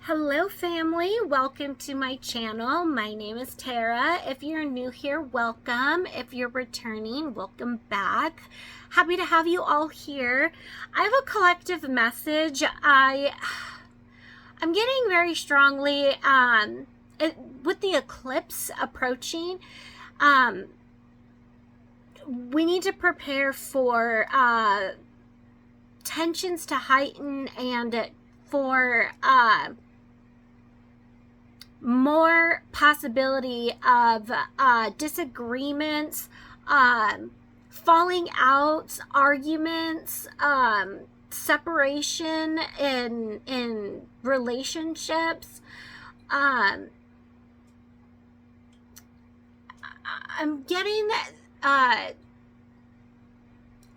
Hello family, welcome to my channel. My name is Tara. If you're new here, welcome. If you're returning, welcome back. Happy to have you all here. I have a collective message. I'm getting very strongly with the eclipse approaching. We need to prepare for tensions to heighten and for more possibility of disagreements, falling out, arguments, separation in relationships. I'm getting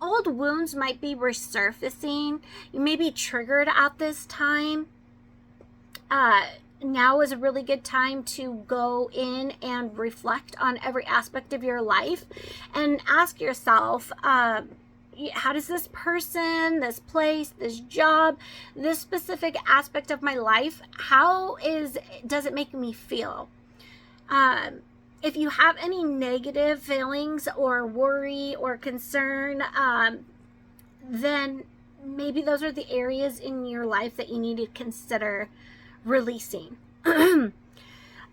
old wounds might be resurfacing. You may be triggered at this time. Now is a really good time to go in and reflect on every aspect of your life and ask yourself, how does this person, this place, this job, this specific aspect of my life, does it make me feel? If you have any negative feelings or worry or concern, then maybe those are the areas in your life that you need to consider releasing.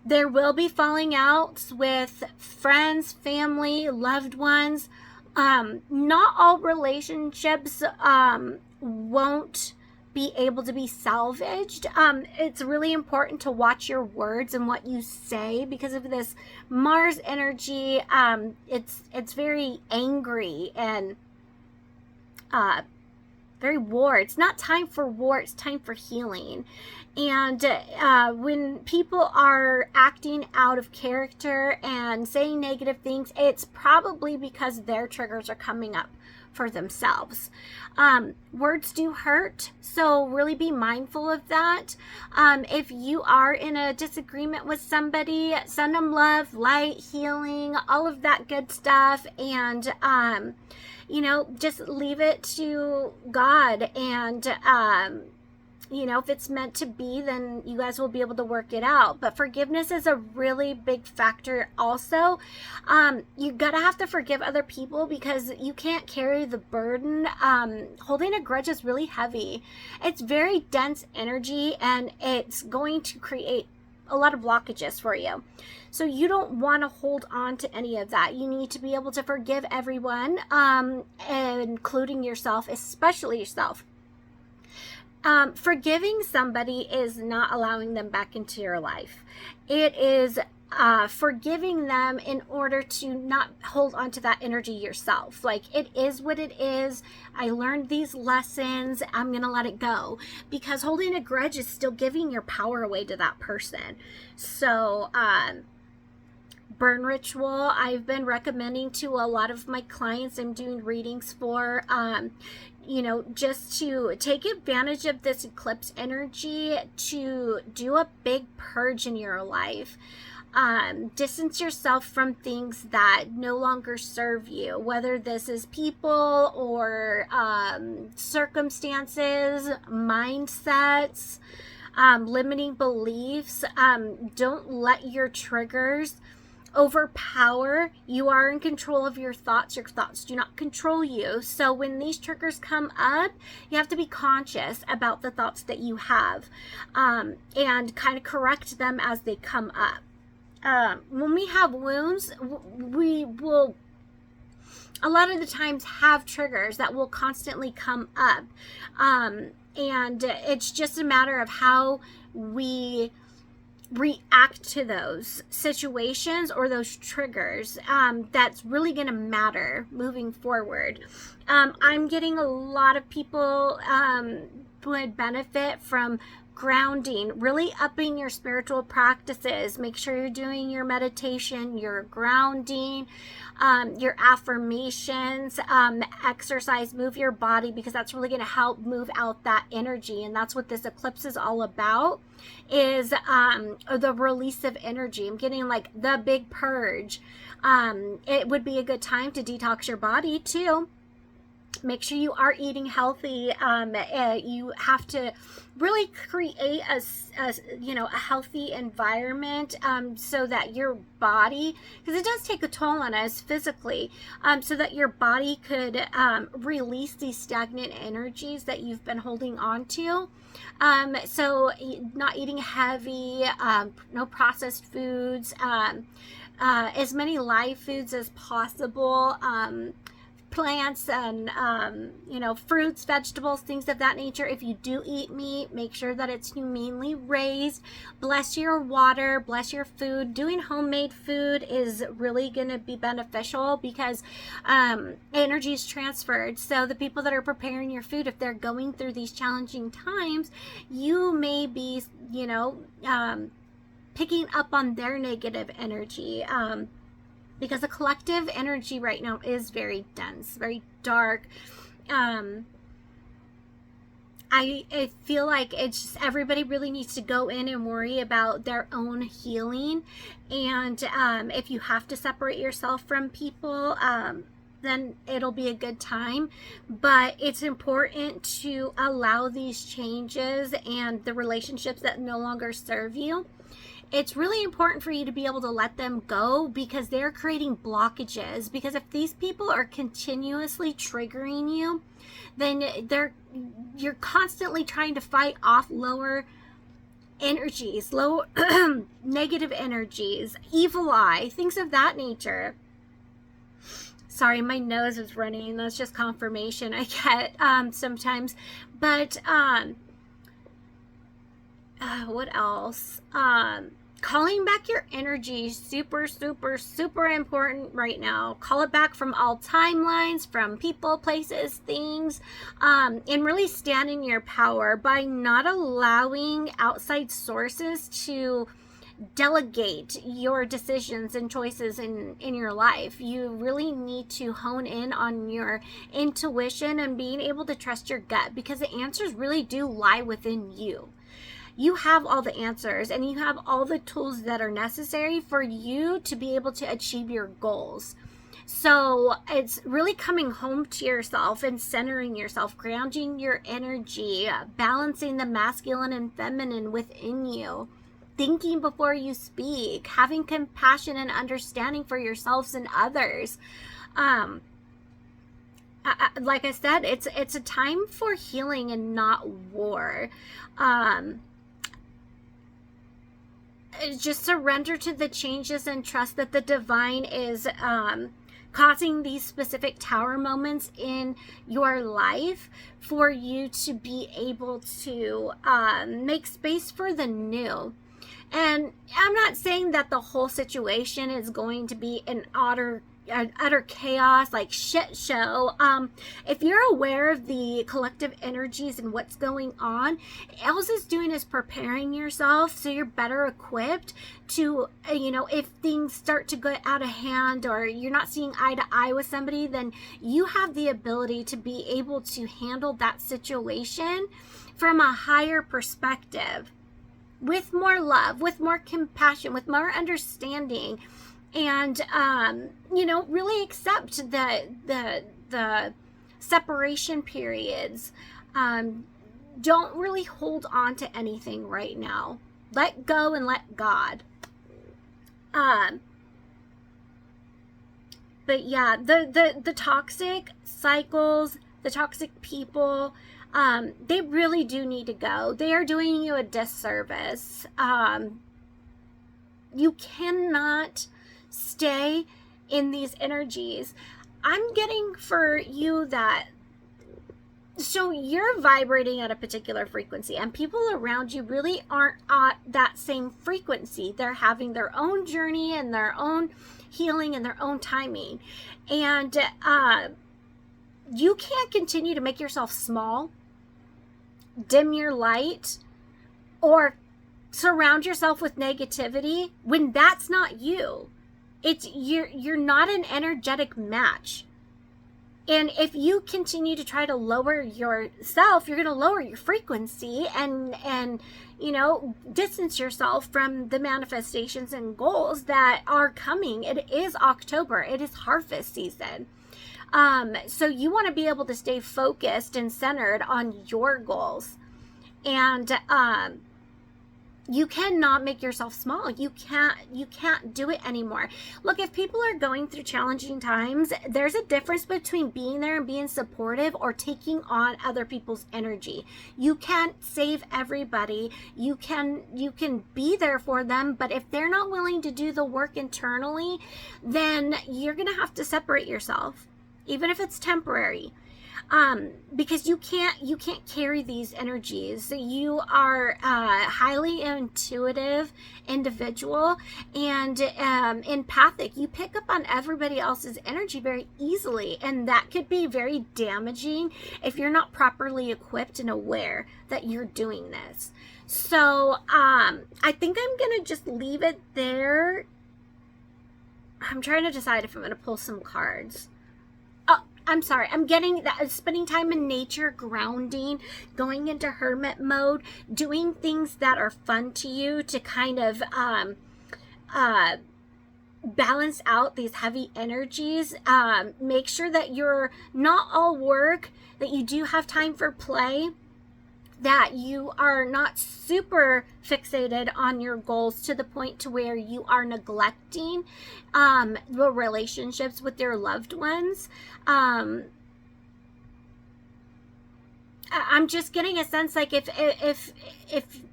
There will be falling outs with friends, family, loved ones. Not all relationships won't be able to be salvaged. It's really important to watch your words and what you say because of this Mars energy. It's very angry and very war. It's not time for war, it's time for healing. And when people are acting out of character and saying negative things, it's probably because their triggers are coming up for themselves. Words do hurt, so really be mindful of that. If you are in a disagreement with somebody, send them love, light, healing, all of that good stuff, and just leave it to God. And if it's meant to be, then you guys will be able to work it out. But forgiveness is a really big factor also. You gotta have to forgive other people because you can't carry the burden. Holding a grudge is really heavy. It's very dense energy and it's going to create a lot of blockages for you. So you don't want to hold on to any of that. You need to be able to forgive everyone, including yourself, especially yourself. Forgiving somebody is not allowing them back into your life. It is forgiving them in order to not hold on to that energy yourself. Like, it is what it is. I learned these lessons. I'm going to let it go. Because holding a grudge is still giving your power away to that person. So, burn ritual, I've been recommending to a lot of my clients I'm doing readings for, just to take advantage of this eclipse energy to do a big purge in your life. Distance yourself from things that no longer serve you, whether this is people or circumstances, mindsets, limiting beliefs. Don't let your triggers overpower. You are in control of your thoughts. Your thoughts do not control you. So when these triggers come up, you have to be conscious about the thoughts that you have, and kind of correct them as they come up. When we have wounds, we will a lot of the times have triggers that will constantly come up, and it's just a matter of how we react to those situations or those triggers. That's really going to matter moving forward. I'm getting a lot of people would benefit from grounding, really upping your spiritual practices. Make sure you're doing your meditation, your grounding, your affirmations, exercise, move your body, because that's really going to help move out that energy. And that's what this eclipse is all about, is the release of energy. I'm getting like the big purge. It would be a good time to detox your body too. Make sure you are eating healthy. You have to really create a healthy environment, so that your body, because it does take a toll on us physically, so that your body could release these stagnant energies that you've been holding on to. So not eating heavy, no processed foods, as many live foods as possible, plants and fruits, vegetables, things of that nature. If you do eat meat, make sure that it's humanely raised. Bless your water, bless your food. Doing homemade food is really going to be beneficial, because energy is transferred. So the people that are preparing your food, if they're going through these challenging times, you may be picking up on their negative energy, because the collective energy right now is very dense, very dark. I feel like it's just, everybody really needs to go in and worry about their own healing. And if you have to separate yourself from people, then it'll be a good time. But it's important to allow these changes and the relationships that no longer serve you. It's really important for you to be able to let them go, because they're creating blockages. Because if these people are continuously triggering you, then you're constantly trying to fight off lower energies, low negative energies, evil eye, things of that nature. Sorry, my nose is running. That's just confirmation I get sometimes. But what else? Calling back your energy, super important right now. Call it back from all timelines, from people, places, things, and really stand in your power by not allowing outside sources to delegate your decisions and choices in your life. You really need to hone in on your intuition and being able to trust your gut, because the answers really do lie within you. You have all the answers, and you have all the tools that are necessary for you to be able to achieve your goals. So it's really coming home to yourself and centering yourself, grounding your energy, balancing the masculine and feminine within you, thinking before you speak, having compassion and understanding for yourselves and others. Like I said, it's a time for healing and not war. Just surrender to the changes and trust that the divine is causing these specific tower moments in your life for you to be able to make space for the new. And I'm not saying that the whole situation is going to be an utter chaos, like shit show. If you're aware of the collective energies and what's going on, all it's doing is preparing yourself so you're better equipped to, if things start to go out of hand or you're not seeing eye to eye with somebody, then you have the ability to be able to handle that situation from a higher perspective, with more love, with more compassion, with more understanding. And really accept the separation periods. Don't really hold on to anything right now. Let go and let God. But yeah, the toxic cycles, the toxic people, they really do need to go. They are doing you a disservice. You cannot stay in these energies. I'm getting for you that, so you're vibrating at a particular frequency, and people around you really aren't at that same frequency. They're having their own journey and their own healing and their own timing. And you can't continue to make yourself small, dim your light, or surround yourself with negativity when that's not you. You're not an energetic match. And if you continue to try to lower yourself, you're going to lower your frequency and distance yourself from the manifestations and goals that are coming. It is October. It is harvest season. So you want to be able to stay focused and centered on your goals. And you cannot make yourself small. You can't do it anymore. Look, if people are going through challenging times, there's a difference between being there and being supportive or taking on other people's energy. You can't save everybody. You can be there for them, but if they're not willing to do the work internally, then you're going to have to separate yourself, even if it's temporary. Because you can't carry these energies. You are a highly intuitive individual and empathic. You pick up on everybody else's energy very easily, and that could be very damaging if you're not properly equipped and aware that you're doing this. So I think I'm gonna just leave it there. I'm trying to decide if I'm gonna pull some cards. I'm sorry, I'm getting that spending time in nature, grounding, going into hermit mode, doing things that are fun to you to kind of balance out these heavy energies. Make sure that you're not all work, that you do have time for play, that you are not super fixated on your goals to the point to where you are neglecting the relationships with your loved ones. I'm just getting a sense like if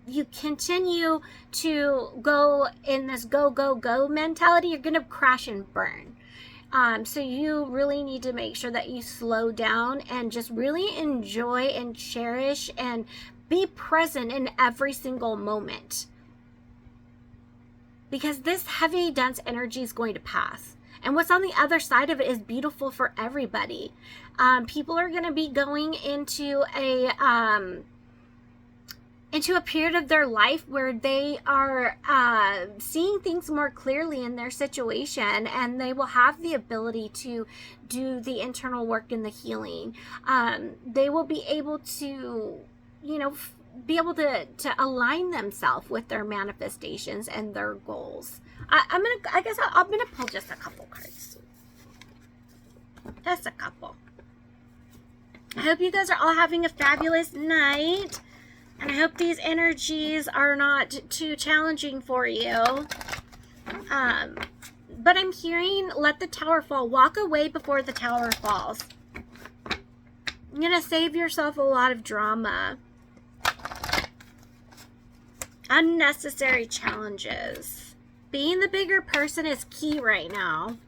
you continue to go in this go mentality, you're gonna crash and burn. So you really need to make sure that you slow down and just really enjoy and cherish and be present in every single moment. Because this heavy, dense energy is going to pass. And what's on the other side of it is beautiful for everybody. People are going to be going into a period of their life where they are seeing things more clearly in their situation, and they will have the ability to do the internal work and the healing. They will be able to, be able to align themselves with their manifestations and their goals. I'm gonna pull just a couple cards. Just a couple. I hope you guys are all having a fabulous night. And I hope these energies are not too challenging for you. But I'm hearing, let the tower fall. Walk away before the tower falls. You're going to save yourself a lot of drama. Unnecessary challenges. Being the bigger person is key right now.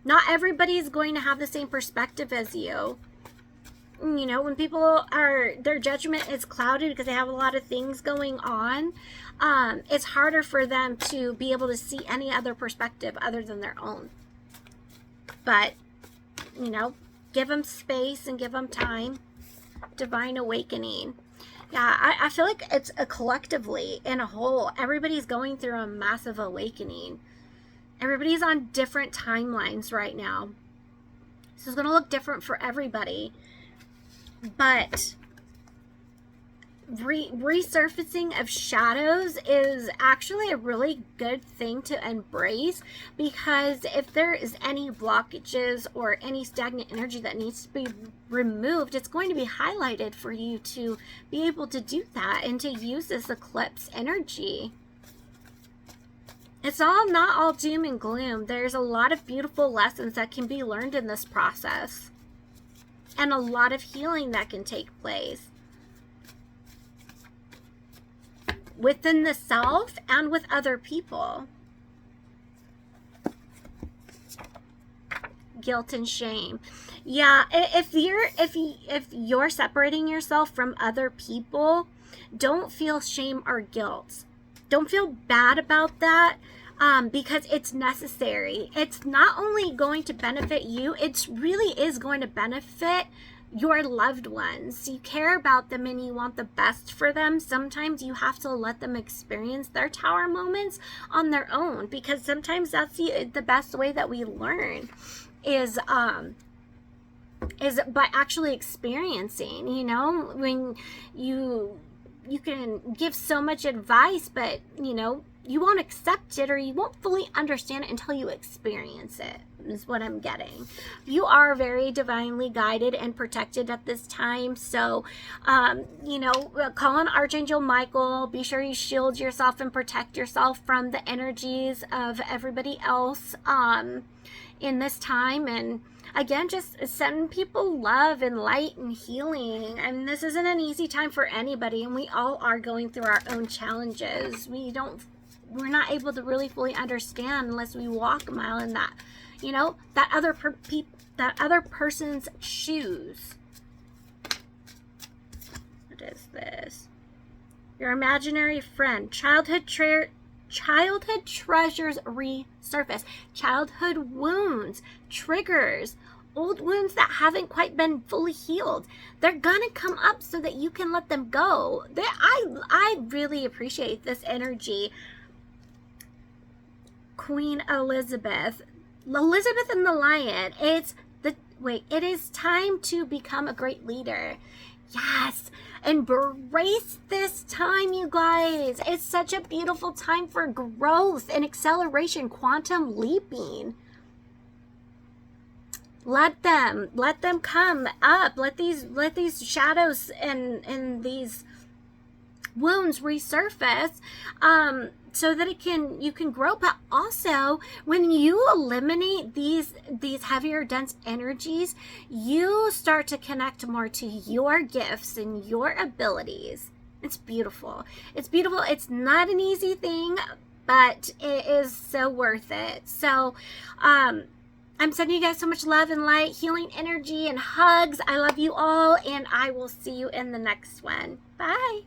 Not everybody is going to have the same perspective as you. When people their judgment is clouded because they have a lot of things going on, it's harder for them to be able to see any other perspective other than their own. But, give them space and give them time. Divine awakening. Yeah, I feel like it's collectively, in a whole, everybody's going through a massive awakening. Everybody's on different timelines right now. This is going to look different for everybody. But resurfacing of shadows is actually a really good thing to embrace, because if there is any blockages or any stagnant energy that needs to be removed, it's going to be highlighted for you to be able to do that and to use this eclipse energy. It's not all doom and gloom. There's a lot of beautiful lessons that can be learned in this process. And a lot of healing that can take place within the self and with other people. Guilt and shame. Yeah, if you're separating yourself from other people, don't feel shame or guilt. Don't feel bad about that. Because it's necessary. It's not only going to benefit you, it really is going to benefit your loved ones. You care about them and you want the best for them. Sometimes you have to let them experience their tower moments on their own, because sometimes that's the best way that we learn is by actually experiencing. When you can give so much advice, but you won't accept it, or you won't fully understand it until you experience it. is what I'm getting. You are very divinely guided and protected at this time. So, you know, call on Archangel Michael. Be sure you shield yourself and protect yourself from the energies of everybody else in this time. And again, just send people love and light and healing. I mean, this isn't an easy time for anybody, and we all are going through our own challenges. We're not able to really fully understand unless we walk a mile in that, you know, that other person's shoes. What is this? Your imaginary friend. Childhood treasures resurface. Childhood wounds, triggers, old wounds that haven't quite been fully healed. They're gonna come up so that you can let them go. I really appreciate this energy. Queen Elizabeth and the Lion. It is time to become a great leader. Yes, embrace this time, you guys. It's such a beautiful time for growth and acceleration, quantum leaping. Let them come up. Let these shadows and these wounds resurface, so that you can grow. But also, when you eliminate these heavier, dense energies, you start to connect more to your gifts and your abilities. It's beautiful. It's beautiful. It's not an easy thing, but it is so worth it. So, I'm sending you guys so much love and light, healing energy, and hugs. I love you all, and I will see you in the next one. Bye.